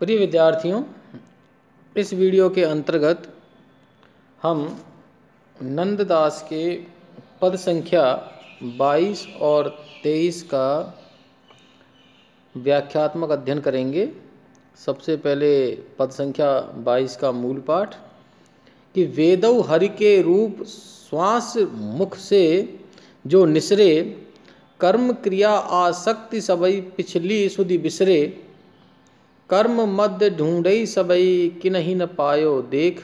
प्रिय विद्यार्थियों, इस वीडियो के अंतर्गत हम नंददास के पद संख्या 22 और 23 का व्याख्यात्मक अध्ययन करेंगे। सबसे पहले पद संख्या 22 का मूल पाठ कि वेदौ हरि के रूप श्वास मुख से जो निसरे, कर्म क्रिया आसक्ति सबई पिछली सुधि बिसरे, कर्म मध्य ढूंढई सबई किन्हीं न पायो देख,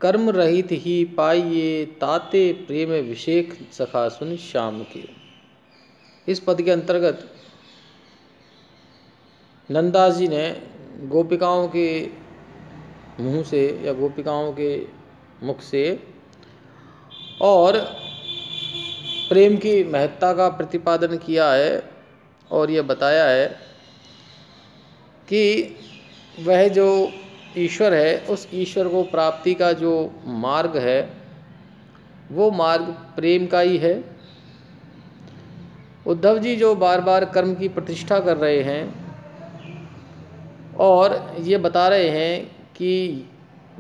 कर्म रहित ही पाइये ताते प्रेम विषेक सखा सुन श्याम के। इस पद के अंतर्गत नंददास जी ने गोपिकाओं के मुंह से या गोपिकाओं के मुख से और प्रेम की महत्ता का प्रतिपादन किया है और यह बताया है कि वह जो ईश्वर है उस ईश्वर को प्राप्ति का जो मार्ग है वो मार्ग प्रेम का ही है। उद्धव जी जो बार बार कर्म की प्रतिष्ठा कर रहे हैं और ये बता रहे हैं कि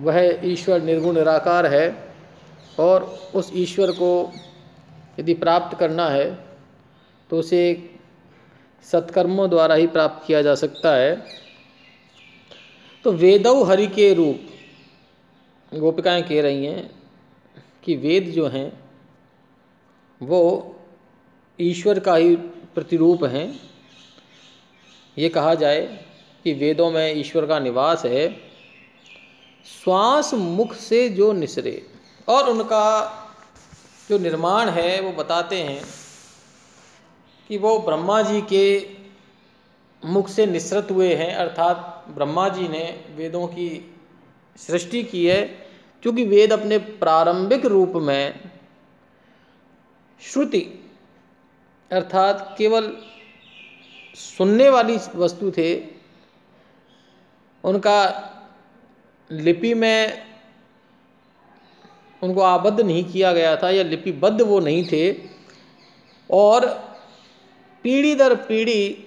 वह ईश्वर निर्गुण निराकार है और उस ईश्वर को यदि प्राप्त करना है तो उसे सत्कर्मों द्वारा ही प्राप्त किया जा सकता है। तो वेदौ हरि के रूप गोपिकाएं कह रही हैं कि वेद जो हैं वो ईश्वर का ही प्रतिरूप हैं। ये कहा जाए कि वेदों में ईश्वर का निवास है। श्वास मुख से जो निसरे, और उनका जो निर्माण है वो बताते हैं कि वो ब्रह्मा जी के मुख से निसृत हुए हैं, अर्थात ब्रह्मा जी ने वेदों की सृष्टि की है। क्योंकि वेद अपने प्रारंभिक रूप में श्रुति अर्थात केवल सुनने वाली वस्तु थे। उनका लिपि में उनको आबद्ध नहीं किया गया था या लिपिबद्ध वो नहीं थे, और पीढ़ी दर पीढ़ी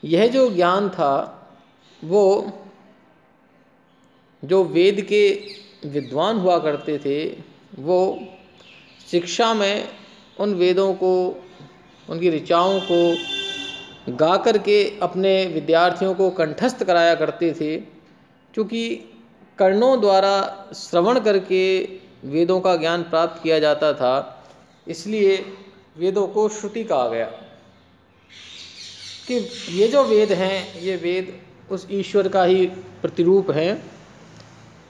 यह जो ज्ञान था वो जो वेद के विद्वान हुआ करते थे वो शिक्षा में उन वेदों को, उनकी ऋचाओं को गा कर के अपने विद्यार्थियों को कंठस्थ कराया करते थे। क्योंकि कर्णों द्वारा श्रवण करके वेदों का ज्ञान प्राप्त किया जाता था, इसलिए वेदों को श्रुति कहा गया। कि ये जो वेद हैं ये वेद उस ईश्वर का ही प्रतिरूप हैं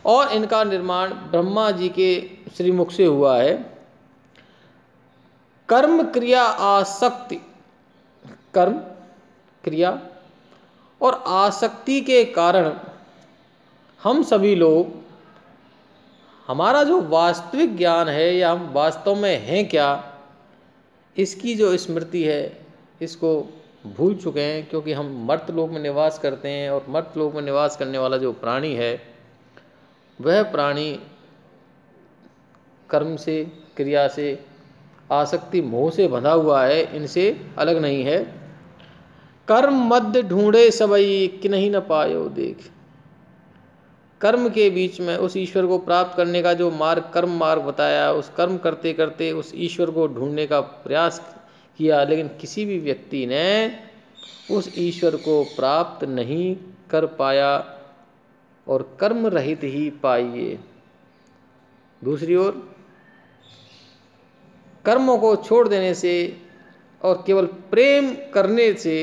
और इनका निर्माण ब्रह्मा जी के श्रीमुख से हुआ है। कर्म क्रिया आसक्ति, कर्म क्रिया और आसक्ति के कारण हम सभी लोग, हमारा जो वास्तविक ज्ञान है या हम वास्तव में हैं क्या, इसकी जो स्मृति है इसको भूल चुके हैं। क्योंकि हम मर्तलोक में निवास करते हैं और मर्तलोक में निवास करने वाला जो प्राणी है वह प्राणी कर्म से, क्रिया से, आसक्ति मोह से बंधा हुआ है, इनसे अलग नहीं है। कर्म मध्य ढूंढे सबई किन्हीं न पायो देख, कर्म के बीच में उस ईश्वर को प्राप्त करने का जो मार्ग, कर्म मार्ग बताया, उस कर्म करते करते उस ईश्वर को ढूंढने का प्रयास किया, लेकिन किसी भी व्यक्ति ने उस ईश्वर को प्राप्त नहीं कर पाया और कर्म रहित ही पाइए। दूसरी ओर कर्मों को छोड़ देने से और केवल प्रेम करने से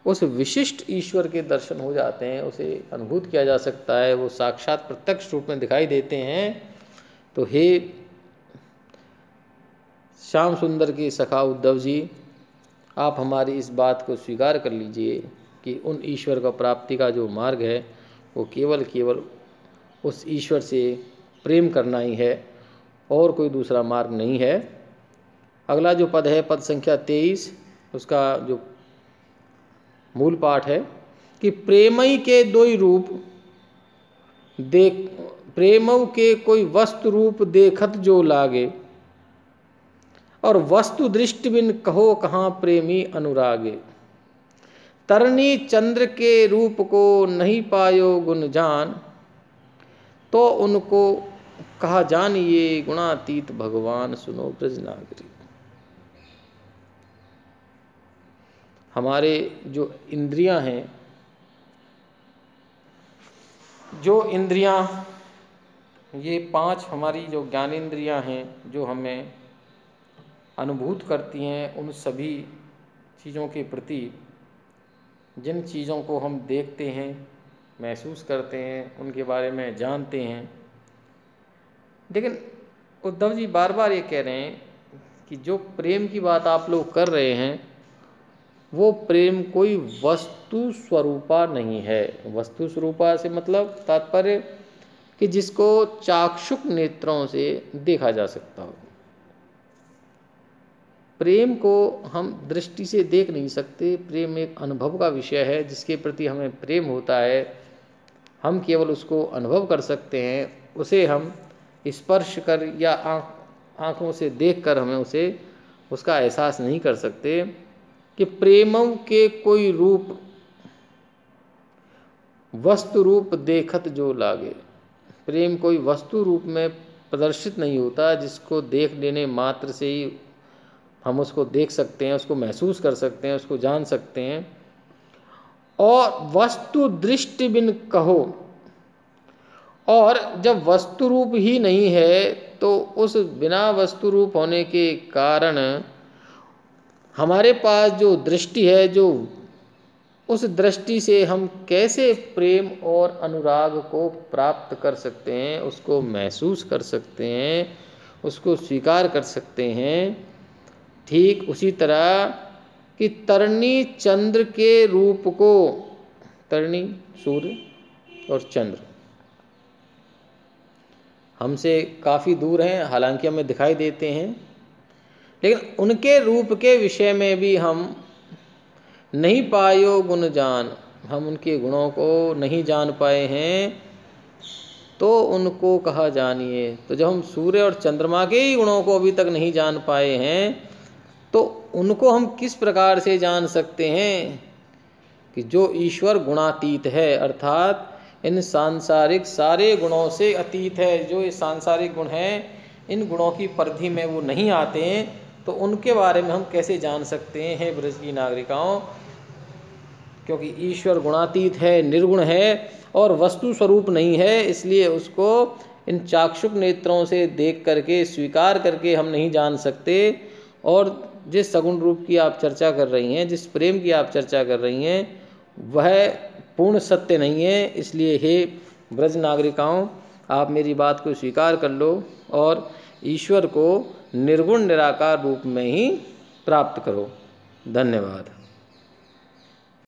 उस विशिष्ट ईश्वर के दर्शन हो जाते हैं, उसे अनुभूत किया जा सकता है, वो साक्षात प्रत्यक्ष रूप में दिखाई देते हैं। तो हे श्याम सुंदर के सखा उद्धव जी, आप हमारी इस बात को स्वीकार कर लीजिए कि उन ईश्वर का प्राप्ति का जो मार्ग है वो केवल उस ईश्वर से प्रेम करना ही है और कोई दूसरा मार्ग नहीं है। अगला जो पद है, पद संख्या 23, उसका जो मूल पाठ है कि प्रेमई के दोई रूप देख, प्रेमऊ के कोई वस्तु रूप देखत जो लागे, और वस्तु दृष्टि बिन कहो कहाँ प्रेमी अनुरागे। तरनी चंद्र के रूप को नहीं पायो गुण जान, तो उनको कहा जानिए गुणातीत भगवान सुनो ब्रजनागरी। हमारे जो इंद्रियां हैं, जो इंद्रियां, ये 5 हमारी जो ज्ञानेंद्रियां हैं जो हमें अनुभूत करती हैं, उन सभी चीज़ों के प्रति, जिन चीज़ों को हम देखते हैं, महसूस करते हैं, उनके बारे में जानते हैं। लेकिन उद्धव जी बार बार ये कह रहे हैं कि जो प्रेम की बात आप लोग कर रहे हैं, वो प्रेम कोई वस्तु स्वरूपा नहीं है। वस्तु स्वरूपा से मतलब तात्पर्य कि जिसको चाक्षुष नेत्रों से देखा जा सकता हो। प्रेम को हम दृष्टि से देख नहीं सकते। प्रेम एक अनुभव का विषय है, जिसके प्रति हमें प्रेम होता है, हम केवल उसको अनुभव कर सकते हैं। उसे हम स्पर्श कर या आँखों से देखकर हमें उसका एहसास नहीं कर सकते। कि प्रेमों के कोई रूप वस्तु रूप देखत जो लागे। प्रेम कोई वस्तु रूप में प्रदर्शित नहीं होता, जिसको देख लेने मात्र से ही हम उसको देख सकते हैं, उसको महसूस कर सकते हैं, उसको जान सकते हैं। और वस्तु दृष्टि बिन कहो, और जब वस्तु रूप ही नहीं है तो उस बिना वस्तु रूप होने के कारण हमारे पास जो दृष्टि है, जो उस दृष्टि से हम कैसे प्रेम और अनुराग को प्राप्त कर सकते हैं, उसको महसूस कर सकते हैं, उसको स्वीकार कर सकते हैं। ठीक उसी तरह कि तरनी चंद्र के रूप को, तरनी सूर्य और चंद्र हमसे काफ़ी दूर हैं, हालांकि हमें दिखाई देते हैं, लेकिन उनके रूप के विषय में भी हम नहीं पायो गुण जान, हम उनके गुणों को नहीं जान पाए हैं, तो उनको कहा जानिए। तो जब हम सूर्य और चंद्रमा के ही गुणों को अभी तक नहीं जान पाए हैं, तो उनको हम किस प्रकार से जान सकते हैं कि जो ईश्वर गुणातीत है, अर्थात इन सांसारिक सारे गुणों से अतीत है। जो ये सांसारिक गुण हैं, इन गुणों की परिधि में वो नहीं आते हैं, तो उनके बारे में हम कैसे जान सकते हैं ब्रज की नागरिकाओं। क्योंकि ईश्वर गुणातीत है, निर्गुण है और वस्तु स्वरूप नहीं है, इसलिए उसको इन चाक्षुष नेत्रों से देख करके, स्वीकार करके हम नहीं जान सकते। और जिस सगुण रूप की आप चर्चा कर रही हैं, जिस प्रेम की आप चर्चा कर रही हैं, वह पूर्ण सत्य नहीं है। इसलिए हे ब्रज नागरिकाओं, आप मेरी बात को स्वीकार कर लो और ईश्वर को निर्गुण निराकार रूप में ही प्राप्त करो। धन्यवाद।